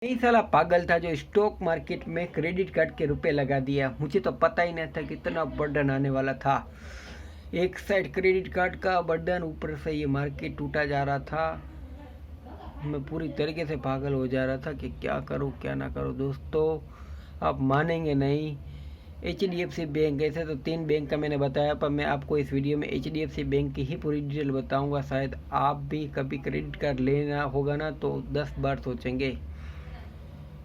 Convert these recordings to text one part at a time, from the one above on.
यही साला पागल था जो स्टॉक मार्केट में क्रेडिट कार्ड के रुपए लगा दिया। मुझे तो पता ही नहीं था कितना बर्डन आने वाला था। एक साइड क्रेडिट कार्ड का बर्डन, ऊपर से ये मार्केट टूटा जा रहा था। मैं पूरी तरीके से पागल हो जा रहा था कि क्या करूं क्या ना करूं। दोस्तों आप मानेंगे नहीं, HDFC बैंक, ऐसे तो 3 बैंक का मैंने बताया, पर मैं आपको इस वीडियो में HDFC बैंक की ही पूरी डिटेल बताऊंगा। शायद आप भी कभी क्रेडिट कार्ड लेना होगा ना तो 10 बार सोचेंगे।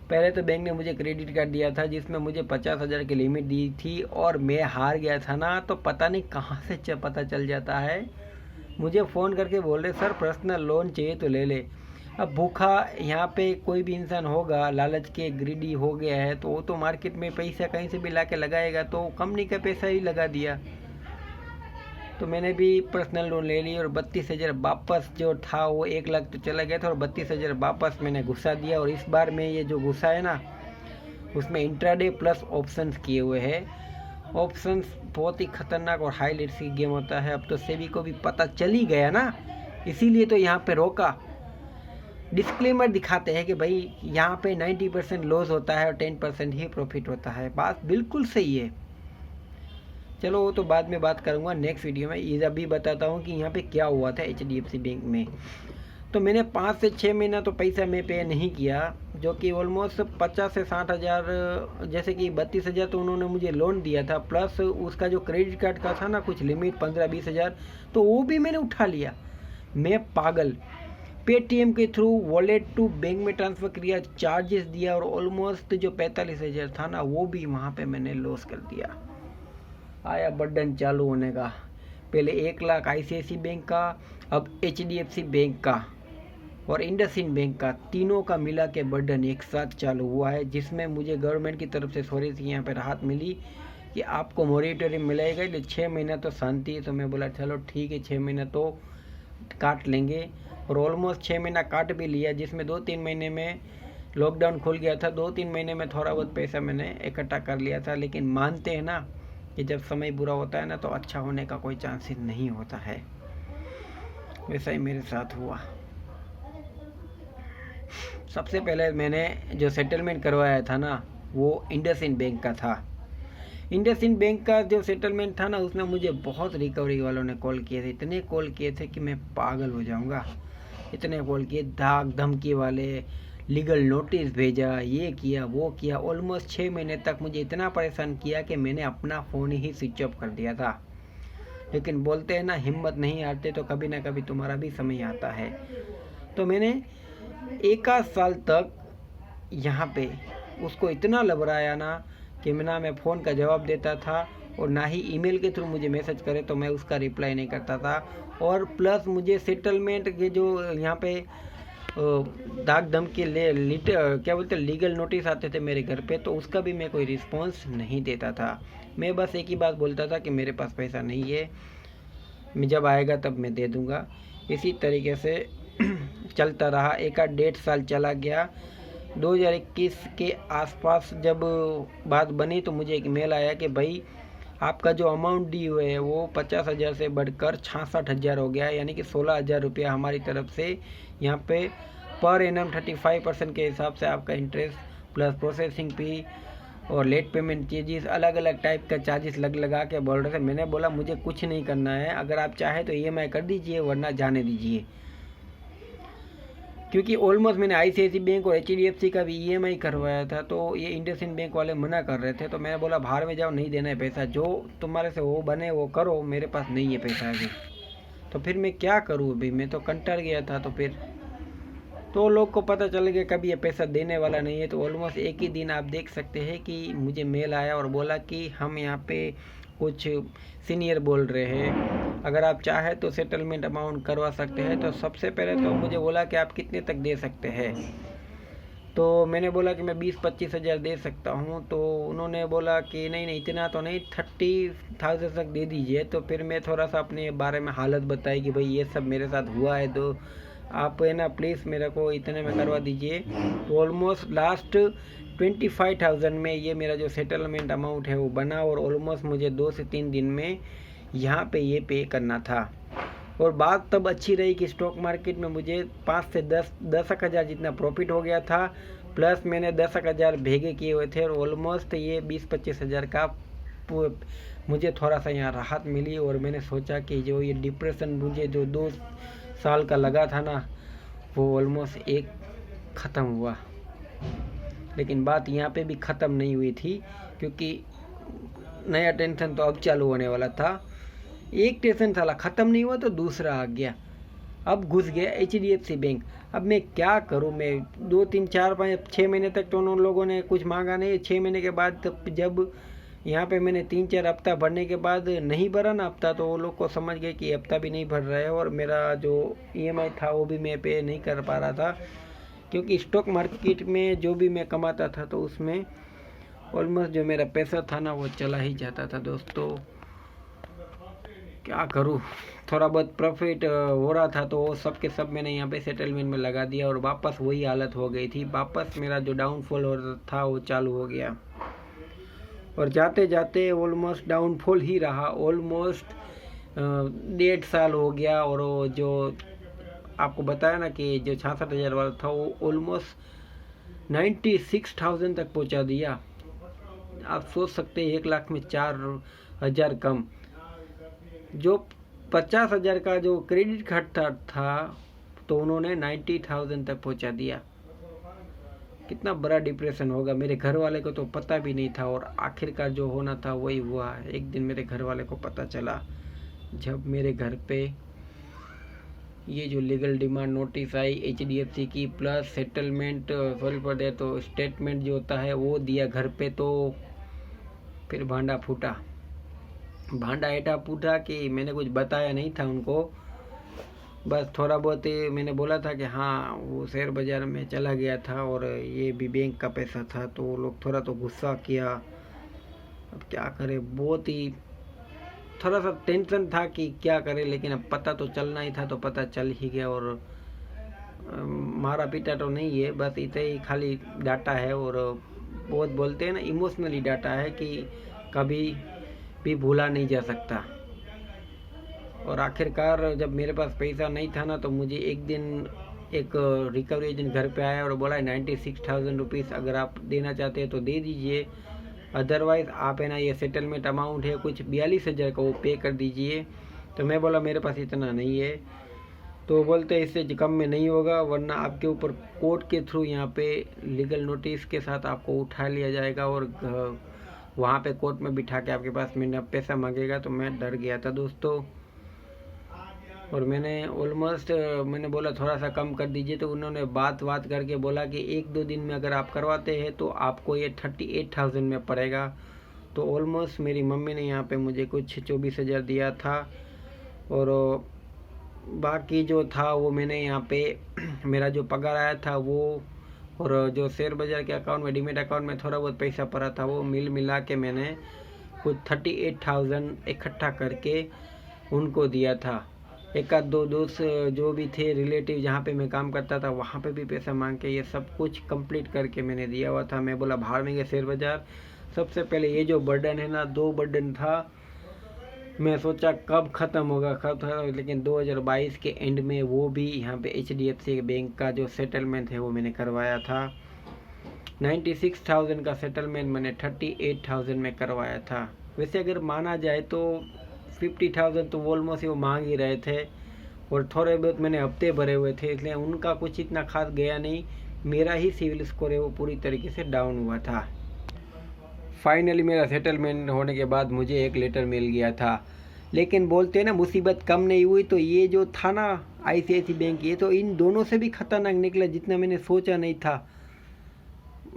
पहले तो बैंक ने मुझे क्रेडिट कार्ड दिया था जिसमें मुझे 50,000 की लिमिट दी थी और मैं हार गया था ना, तो पता नहीं कहाँ से पता चल जाता है। मुझे फ़ोन करके बोल रहे सर पर्सनल लोन चाहिए तो ले ले। अब भूखा यहाँ पे कोई भी इंसान होगा, लालच के ग्रीडी हो गया है, तो वो तो मार्केट में पैसा कहीं से भी ला के लगाएगा, तो कंपनी का पैसा ही लगा दिया। तो मैंने भी पर्सनल लोन ले ली और 32,000 वापस जो था, वो 1 लाख तो चला गया था और 32,000 वापस मैंने घुसा दिया। और इस बार में ये जो घुसा है ना, उसमें इंट्राडे प्लस ऑप्शंस किए हुए हैं। ऑप्शंस बहुत ही खतरनाक और हाई रिस्क की गेम होता है। अब तो सेबी को भी पता चल ही गया ना, इसीलिए तो यहाँ पे रोका। डिस्क्लेमर दिखाते हैं कि भाई यहाँ पे 90% लॉस होता है और 10% ही प्रॉफिट होता है। बात बिल्कुल सही है। चलो वो तो बाद में बात करूँगा नेक्स्ट वीडियो में। ये अभी बताता हूँ कि यहाँ पे क्या हुआ था HDFC बैंक में। तो मैंने 5 से 6 महीना तो पैसा मैं पे नहीं किया, जो कि ऑलमोस्ट 50 से 60,000, जैसे कि 32,000 तो उन्होंने मुझे लोन दिया था, प्लस उसका जो क्रेडिट कार्ड का था ना कुछ लिमिट 15-20,000, तो वो भी मैंने उठा लिया। मैं पागल। पेटीएम के थ्रू वॉलेट टू बैंक में ट्रांसफ़र किया, चार्जेस दिया और ऑलमोस्ट जो 45,000 था ना, वो भी वहाँ पे मैंने लॉस कर दिया। आया बर्डन चालू होने का। पहले 1 लाख ICICI बैंक का, अब HDFC बैंक का और इंडसइंड बैंक का, तीनों का मिला के बर्डन एक साथ चालू हुआ है, जिसमें मुझे गवर्नमेंट की तरफ से थोड़ी सी यहाँ पे राहत मिली कि आपको मोरेटोरियम मिलेगा, इसलिए 6 महीना तो शांति है। तो मैं बोला चलो ठीक है, 6 महीना तो काट लेंगे। और ऑलमोस्ट 6 महीना काट भी लिया, जिसमें 2-3 महीने में लॉकडाउन खुल गया था। 2-3 महीने में थोड़ा बहुत पैसा मैंने इकट्ठा कर लिया था। लेकिन मानते हैं ना कि जब समय बुरा होता है ना, तो अच्छा होने का कोई चांसेस नहीं होता है। वैसा ही मेरे साथ हुआ। सबसे पहले मैंने जो सेटलमेंट करवाया था ना, वो इंडसइंड बैंक का था। इंडसइंड बैंक का जो सेटलमेंट था ना, उसमें मुझे बहुत रिकवरी वालों ने कॉल किए थे। इतने कॉल किए थे कि मैं पागल हो जाऊंगा। इतने कॉल किए, धाक धमकी वाले, लीगल नोटिस भेजा, ये किया वो किया। ऑलमोस्ट 6 महीने तक मुझे इतना परेशान किया कि मैंने अपना फ़ोन ही स्विच ऑफ कर दिया था। लेकिन बोलते हैं ना, हिम्मत नहीं हारते, तो कभी ना कभी तुम्हारा भी समय आता है। तो मैंने 1 आध साल तक यहाँ पे उसको इतना लबराया ना कि मैं फ़ोन का जवाब देता था, और ना ही ईमेल के थ्रू मुझे मैसेज करे तो मैं उसका रिप्लाई नहीं करता था। और प्लस मुझे सेटलमेंट के जो यहाँ पे दाग धमकी क्या बोलते लीगल नोटिस आते थे मेरे घर पे, तो उसका भी मैं कोई रिस्पॉन्स नहीं देता था। मैं बस एक ही बात बोलता था कि मेरे पास पैसा नहीं है, मैं जब आएगा तब मैं दे दूँगा। इसी तरीके से चलता रहा। 1-1.5 साल चला गया। 2021 के आसपास जब बात बनी तो मुझे एक मेल आया कि भाई आपका जो अमाउंट डी हुए है वो 50,000 से बढ़कर 66,000 हो गया है, यानी कि 16,000 रुपया हमारी तरफ से यहाँ पे पर एनम 35% के हिसाब से आपका इंटरेस्ट प्लस प्रोसेसिंग फी और लेट पेमेंट चार्जेस, अलग अलग टाइप का चार्जेस लगा के बोल रहे थे। मैंने बोला मुझे कुछ नहीं करना है, अगर आप चाहे तो EMI कर दीजिए, वरना जाने दीजिए। क्योंकि ऑलमोस्ट मैंने ICICI बैंक और HDFC का भी EMI करवाया था, तो ये इंडसइंड बैंक वाले मना कर रहे थे। तो मैंने बोला बाहर में जाओ, नहीं देना है पैसा, जो तुम्हारे से वो बने वो करो, मेरे पास नहीं है पैसा अभी। तो फिर मैं क्या करूँ, अभी मैं तो कंटाल गया था। तो फिर तो लोग को पता चल गया कभी ये पैसा देने वाला नहीं है। तो ऑलमोस्ट एक ही दिन आप देख सकते हैं कि मुझे मेल आया और बोला कि हम यहाँ पे कुछ सीनियर बोल रहे हैं, अगर आप चाहे तो सेटलमेंट अमाउंट करवा सकते हैं। तो सबसे पहले तो मुझे बोला कि आप कितने तक दे सकते हैं। तो मैंने बोला कि मैं 20-25 हज़ार दे सकता हूँ। तो उन्होंने बोला कि नहीं नहीं इतना तो नहीं, 30,000 तक दे दीजिए। तो फिर मैं थोड़ा सा अपने बारे में हालत बताई कि भाई ये सब मेरे साथ हुआ है, तो आप है ना प्लीज़ मेरे को इतने में करवा दीजिए। तो ऑलमोस्ट लास्ट 25,000 में ये मेरा जो सेटलमेंट अमाउंट है वो बना, और ऑलमोस्ट मुझे 2 से 3 दिन में यहाँ पे ये पे करना था। और बात तब अच्छी रही कि स्टॉक मार्केट में मुझे 5 से 10 हज़ार जितना प्रॉफिट हो गया था, प्लस मैंने 10,000 भेगे किए हुए थे और ऑलमोस्ट ये 20-25 हज़ार का मुझे थोड़ा सा यहाँ राहत मिली। और मैंने सोचा कि जो ये डिप्रेशन मुझे जो 2 साल का लगा था ना, वो ऑलमोस्ट एक ख़त्म हुआ। लेकिन बात यहाँ पे भी ख़त्म नहीं हुई थी, क्योंकि नया टेंशन तो अब चालू होने वाला था। एक टेंशन साला ख़त्म नहीं हुआ तो दूसरा आ गया। अब घुस गया HDFC बैंक। अब मैं क्या करूं? मैं 2, 3, 4, 5, 6 महीने तक तो उन लोगों ने कुछ मांगा नहीं। 6 महीने के बाद जब यहाँ पे मैंने 3-4 हफ्ता भरने के बाद नहीं भरा ना हफ्ता, तो वो लोग को समझ गए कि हफ्ता भी नहीं भर रहा है। और मेरा जो EMI था वो भी मैं पे नहीं कर पा रहा था, क्योंकि स्टॉक मार्केट में जो भी मैं कमाता था तो उसमें ऑलमोस्ट जो मेरा पैसा था ना वो चला ही जाता था दोस्तों। क्या करूँ? थोड़ा बहुत प्रॉफिट हो रहा था तो वो सब के सब मैंने यहाँ पे सेटलमेंट में लगा दिया और वापस वही हालत हो गई थी। वापस मेरा जो डाउनफॉल हो रहा था वो चालू हो गया और जाते जाते ऑलमोस्ट डाउनफॉल ही रहा। ऑलमोस्ट 1.5 साल हो गया। और वो जो आपको बताया ना कि जो 66,000 वाला था वो ऑलमोस्ट 96,000 तक पहुँचा दिया। आप सोच सकते हैं 1 लाख में 4,000 कम। जो 50,000 का जो क्रेडिट कार्ड था तो उन्होंने 90,000 तक पहुंचा दिया। कितना बड़ा डिप्रेशन होगा। मेरे घर वाले को तो पता भी नहीं था और आखिरकार जो होना था वही हुआ। एक दिन मेरे घर वाले को पता चला जब मेरे घर पे ये जो लीगल डिमांड नोटिस आई HDFC की, plus settlement sorry for that तो स्टेटमेंट जो होता है वो दिया घर पे, तो फिर भांडा फूटा। भांडा ऐटा फूटा कि मैंने कुछ बताया नहीं था उनको। बस थोड़ा बहुत मैंने बोला था कि हाँ वो शेयर बाज़ार में चला गया था और ये भी बैंक का पैसा था, तो वो लोग थोड़ा तो गुस्सा किया। अब क्या करें, बहुत ही थोड़ा सा टेंशन था कि क्या करें, लेकिन अब पता तो चलना ही था तो पता चल ही गया। और मारा पीटा तो नहीं है, बस इतना ही खाली डाटा है। और बहुत बोलते हैं ना इमोशनली डाटा है कि कभी भी भूला नहीं जा सकता। और आखिरकार जब मेरे पास पैसा नहीं था ना, तो मुझे एक दिन एक रिकवरी एजेंट घर पे आया और बोला 96,000 रुपीज़ अगर आप देना चाहते हैं तो दे दीजिए, अदरवाइज़ आप है ना ये सेटलमेंट अमाउंट है कुछ 42,000 का वो पे कर दीजिए। तो मैं बोला मेरे पास इतना नहीं है। तो बोलते इससे कम में नहीं होगा, वरना आपके ऊपर कोर्ट के थ्रू यहाँ पे लीगल नोटिस के साथ आपको उठा लिया जाएगा और वहाँ पे कोर्ट में बिठा के आपके पास मेरा पैसा मांगेगा। तो मैं डर गया था दोस्तों। और मैंने ऑलमोस्ट मैंने बोला थोड़ा सा कम कर दीजिए, तो उन्होंने बात करके बोला कि 1-2 दिन में अगर आप करवाते हैं तो आपको ये 38,000 में पड़ेगा। तो ऑलमोस्ट मेरी मम्मी ने यहाँ पे मुझे कुछ 24,000 दिया था और बाकी जो था वो मैंने यहाँ पे मेरा जो पगार आया था वो, और जो शेयर बाज़ार के अकाउंट में डीमेट अकाउंट में थोड़ा बहुत पैसा पड़ा था, वो मिला के मैंने कुछ 38,000 इकट्ठा करके उनको दिया था। 1-2 दोस्त जो भी थे रिलेटिव जहाँ पे मैं काम करता था वहाँ पे भी पैसा मांग के ये सब कुछ कंप्लीट करके मैंने दिया हुआ था। मैं बोला बाहर में गए शेयर बाज़ार। सबसे पहले ये जो बर्डन है ना, 2 बर्डन था, मैं सोचा कब ख़त्म होगा, लेकिन 2022 के एंड में वो भी यहाँ पे HDFC बैंक का जो सेटलमेंट है वो मैंने करवाया था। 96,000 का सेटलमेंट मैंने 38,000 में करवाया था। वैसे अगर माना जाए तो 50,000 तो ऑलमोस्ट वो मांग ही रहे थे और थोड़े बहुत मैंने हफ्ते भरे हुए थे, इसलिए उनका कुछ इतना खास गया नहीं। मेरा ही सिविल स्कोर है वो पूरी तरीके से डाउन हुआ था। फाइनली मेरा सेटलमेंट होने के बाद मुझे एक लेटर मिल गया था। लेकिन बोलते हैं ना मुसीबत कम नहीं हुई, तो ये जो था ना ICICI बैंक, ये तो इन दोनों से भी खतरनाक निकला जितना मैंने सोचा नहीं था।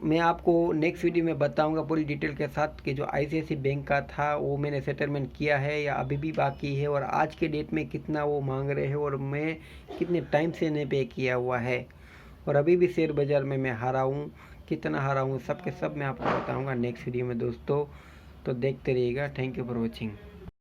मैं आपको नेक्स्ट वीडियो में बताऊंगा पूरी डिटेल के साथ कि जो ICICI बैंक का था वो मैंने सेटलमेंट किया है या अभी भी बाकी है, और आज के डेट में कितना वो मांग रहे हैं और मैं कितने टाइम से नहीं पे किया हुआ है, और अभी भी शेयर बाज़ार में मैं हारा हूँ, कितना हारा हूँ सब के सब मैं आपको बताऊंगा नेक्स्ट वीडियो में दोस्तों। तो देखते रहिएगा। Thank you for watching.